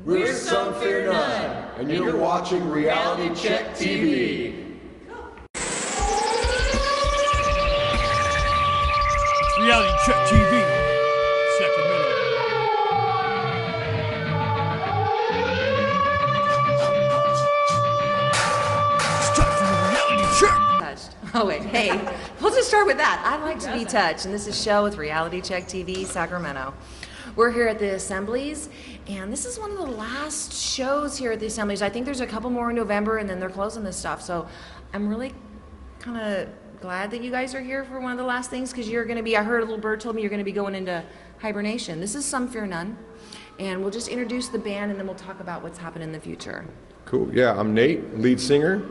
We're Some Fear None, and you're watching Reality Check TV. Reality Check TV, Sacramento. It's time for the reality check. Touched. Oh wait, hey, we'll just start with that. I like to be touched, and this is Show with Reality Check TV, Sacramento. We're here at the Assemblies, and this is one of the last shows here at the Assemblies. I think there's a couple more in November, and then they're closing this stuff. So I'm really kind of glad that you guys are here for one of the last things, because you're going to be, I heard a little bird told me you're going to be going into hibernation. This is Some Fear None, and we'll just introduce the band, and then we'll talk about what's happening in the future. Cool. Yeah, I'm Nate, lead singer.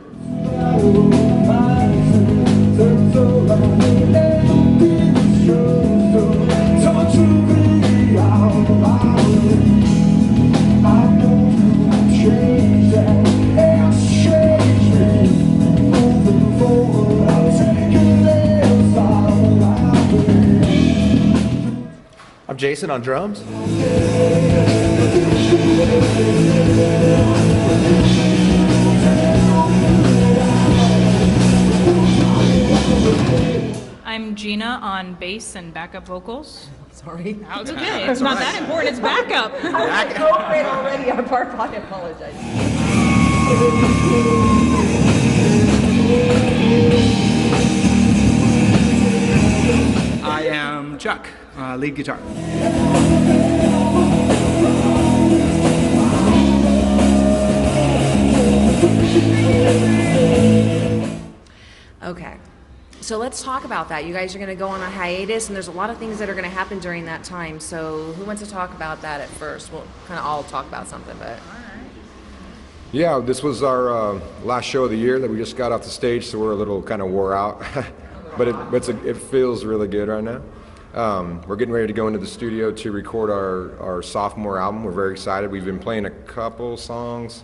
I'm Jason on drums. I'm Gina on bass and backup vocals. Sorry. No, it's okay. It's not that important. It's backup. I was so great already. I apologize. I am Chuck, lead guitar. Okay, so let's talk about that. You guys are going to go on a hiatus, and there's a lot of things that are going to happen during that time. So who wants to talk about that at first? We'll kind of all talk about something, but... Yeah, this was our last show of the year that we just got off the stage, so we're a little kind of wore out. But it feels really good right now. We're getting ready to go into the studio to record our sophomore album. We're very excited. We've been playing a couple songs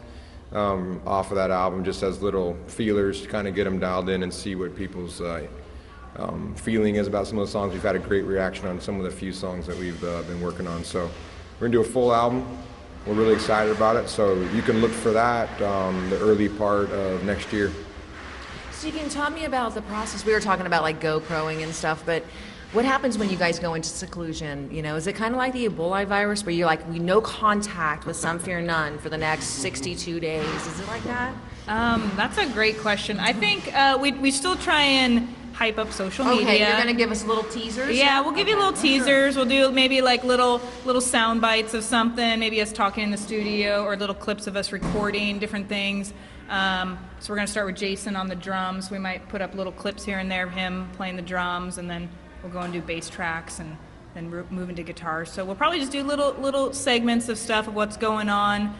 off of that album just as little feelers to kind of get them dialed in and see what people's feeling is about some of the songs. We've had a great reaction on some of the few songs that we've been working on. So we're going to do a full album. We're really excited about it. So you can look for that the early part of next year. So you can tell me about the process. We were talking about like GoProing and stuff, but what happens when you guys go into seclusion? You know, is it kind of like the Ebola virus where you're like, we no contact with Some Fear None for the next 62 days? Is it like that? That's a great question. I think we still try and hype up social media. Okay, you're going to give us little teasers? Yeah, we'll give you little teasers. We'll do maybe like little sound bites of something, maybe us talking in the studio or little clips of us recording different things. So we're going to start with Jason on the drums. We might put up little clips here and there of him playing the drums, and then we'll go and do bass tracks and then move into guitar. So we'll probably just do little segments of stuff of what's going on.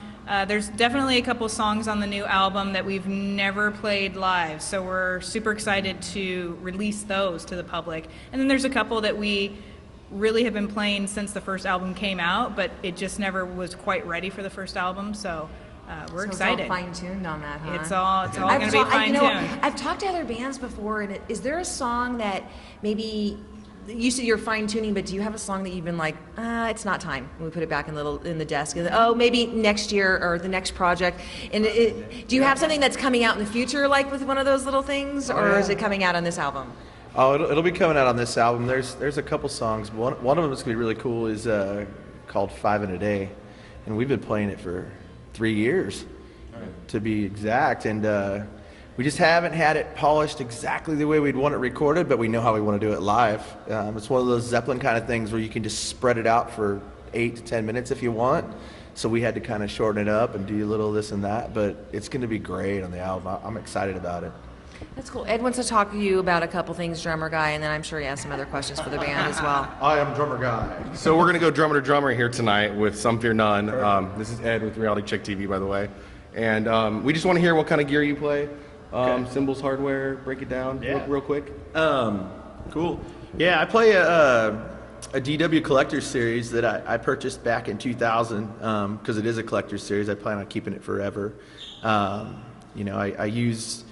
There's definitely a couple songs on the new album that we've never played live, so we're super excited to release those to the public. And then there's a couple that we really have been playing since the first album came out, but it just never was quite ready for the first album, so we're excited. It's all fine-tuned on that, huh? It's all going to be fine-tuned. I've talked to other bands before, and is there a song that maybe... You said you're fine-tuning, but do you have a song that you've been like, it's not time, and we put it back in the desk, and oh, maybe next year or the next project? And do you have something that's coming out in the future, like with one of those little things, or is it coming out on this album? Oh, it'll be coming out on this album. There's a couple songs. One of them that's gonna be really cool is called 5 in a Day, and we've been playing it for 3 years, to be exact, and we just haven't had it polished exactly the way we'd want it recorded, but we know how we want to do it live. It's one of those Zeppelin kind of things where you can just spread it out for 8 to 10 minutes if you want. So we had to kind of shorten it up and do a little this and that, but it's going to be great on the album. I'm excited about it. That's cool. Ed wants to talk to you about a couple things, drummer guy, and then I'm sure he has some other questions for the band as well. I am drummer guy. So we're going to go drummer to drummer here tonight with Some Fear None. This is Ed with Reality Check TV, by the way. And we just want to hear what kind of gear you play. Cymbals, hardware, break it down real quick. Cool. Yeah, I play a DW Collector's Series that I purchased back in 2000 because it is a collector's series. I plan on keeping it forever. You know, I use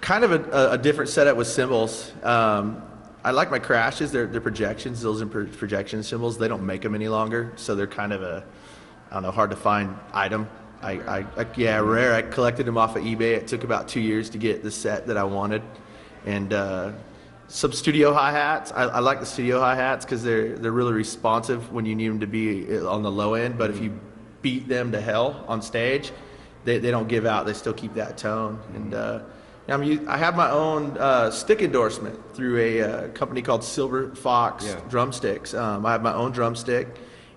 kind of a different setup with cymbals. I like my crashes. They're projections. Those are projection cymbals. They don't make them any longer, so they're kind of I don't know, hard to find item. Yeah, rare. I collected them off of eBay. It took about 2 years to get the set that I wanted, and some studio hi-hats. I like the studio hi-hats because they're really responsive when you need them to be on the low end. But if you beat them to hell on stage, they don't give out. They still keep that tone. And I have my own stick endorsement through a company called Silver Fox Drumsticks. I have my own drumstick.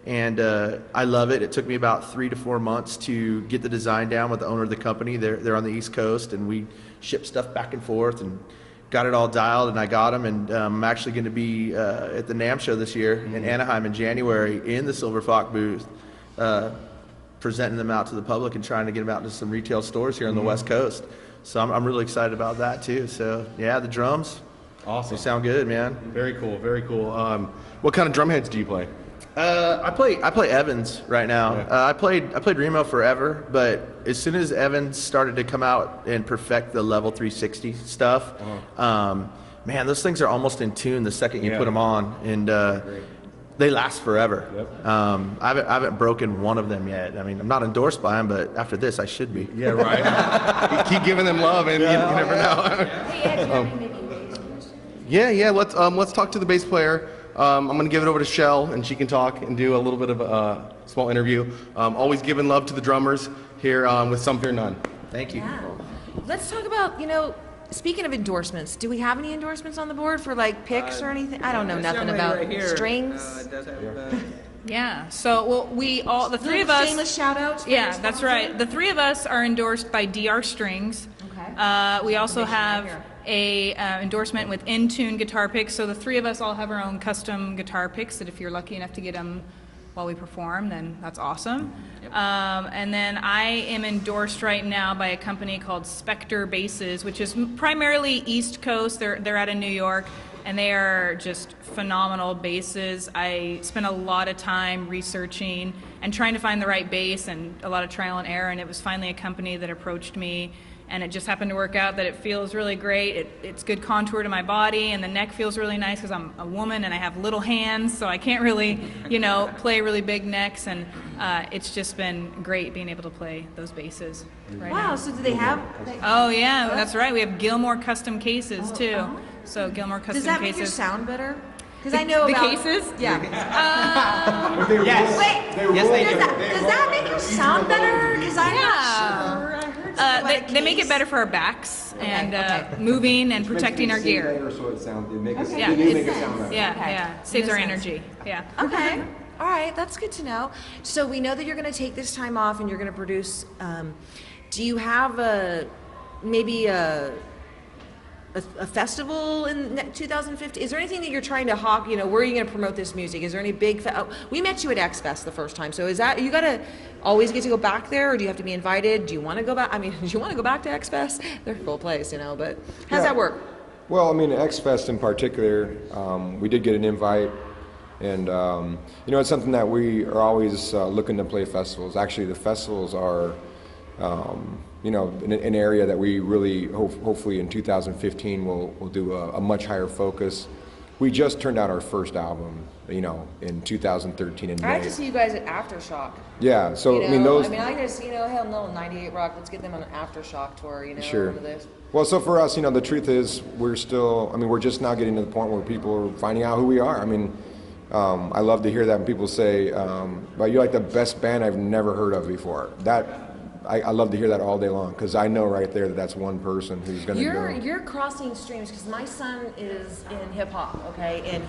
And I love it. It took me about 3 to 4 months to get the design down with the owner of the company. They're on the East Coast, and we ship stuff back and forth and got it all dialed, and I got them. And I'm actually going to be at the NAMM show this year in Anaheim in January in the Silver Fox booth, presenting them out to the public and trying to get them out into some retail stores here on the West Coast. So I'm really excited about that too. So yeah, the drums, Awesome. they sound good, man. Very cool, very cool. What kind of drum heads do you play? I play Evans right now. Yeah. I played Remo forever, but as soon as Evans started to come out and perfect the level 360 stuff, man, those things are almost in tune the second you put them on, and they last forever. Yep. I haven't broken one of them yet. I mean, I'm not endorsed by them, but after this, I should be. Yeah, right. Keep giving them love, and you never know. Yeah. Let's talk to the bass player. I'm going to give it over to Shell, and she can talk and do a little bit of a small interview. Always giving love to the drummers here with Some Fear None. Thank you. Yeah. Let's talk about, speaking of endorsements, do we have any endorsements on the board for like picks or anything? I don't know nothing about strings. Yeah. So, the three of us. Shameless shout out. Yeah, that's right. The three of us are endorsed by DR Strings. Okay. We also have a endorsement with In-Tune guitar picks. So the three of us all have our own custom guitar picks that if you're lucky enough to get them while we perform, then that's awesome. Yep. And then I am endorsed right now by a company called Spectre Basses, which is primarily East Coast. They're out of New York, and they are just phenomenal basses. I spent a lot of time researching and trying to find the right bass and a lot of trial and error, and it was finally a company that approached me. And it just happened to work out that it feels really great. It's good contour to my body, and the neck feels really nice because I'm a woman and I have little hands, so I can't really, play really big necks. And it's just been great being able to play those basses right now. Wow, so do they have... Oh, yeah, that's right. We have Gilmore custom cases, too. So Gilmore custom cases. Does that make your sound better? Because I know the about... cases? Yeah. Yes. Wait, Yes, they do. does that make your sound better? Because I'm not sure. They make it better for our backs and moving and protecting our gear. So it sounds, it makes Yeah, it make it sound better. yeah. Saves our Makes sense. energy. Yeah. Okay. All right, that's good to know. So we know that you're going to take this time off and you're going to produce. Do you have maybe a festival in 2015? Is there anything that you're trying to hawk? Where are you going to promote this music? Is there any big? We met you at X Fest the first time. So is that you got to always get to go back there, or do you have to be invited? Do you want to go back? I mean, do you want to go back to X Fest? They're a full place, But how's that work? Well, I mean, X Fest in particular, we did get an invite, and it's something that we are always looking to play festivals. Actually, the festivals are. An area that we really hopefully in 2015 we'll do a much higher focus. We just turned out our first album, in 2013 in May. I have to see you guys at Aftershock. Yeah, so I those. I just hell no, 98 Rock. Let's get them on an Aftershock tour. Sure. Over this. Well, so for us, the truth is we're just now getting to the point where people are finding out who we are. I mean, I love to hear that when people say, "Well, you're like the best band I've never heard of before." I love to hear that all day long because I know right there that that's one person who's going to go. You're crossing streams because my son is in hip hop, okay, and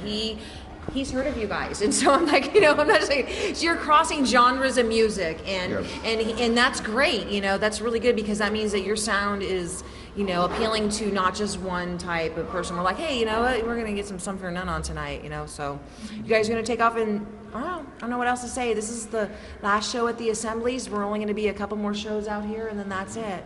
he's heard of you guys, and so I'm like, I'm not saying so you're crossing genres of music, and that's great, that's really good because that means that your sound is, appealing to not just one type of person. We're like, hey, you know what, we're gonna get some for none on tonight, so you guys are gonna take off and. I don't know what else to say. This is the last show at the Assemblies. We're only going to be a couple more shows out here, and then that's it.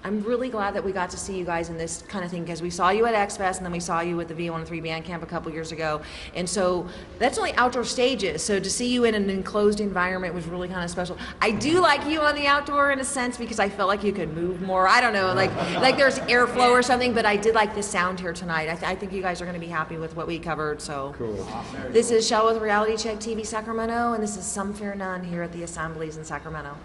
I'm really glad that we got to see you guys in this kind of thing, because we saw you at X-Fest, and then we saw you at the V103 Band Camp a couple years ago. And so that's only outdoor stages. So to see you in an enclosed environment was really kind of special. I do like you on the outdoor in a sense, because I felt like you could move more. I don't know, like there's airflow or something, but I did like the sound here tonight. I think you guys are going to be happy with what we covered. So Cool. This is Shell with Reality Check TV Sacramento, and this is Some Fear None here at the Assemblies in Sacramento.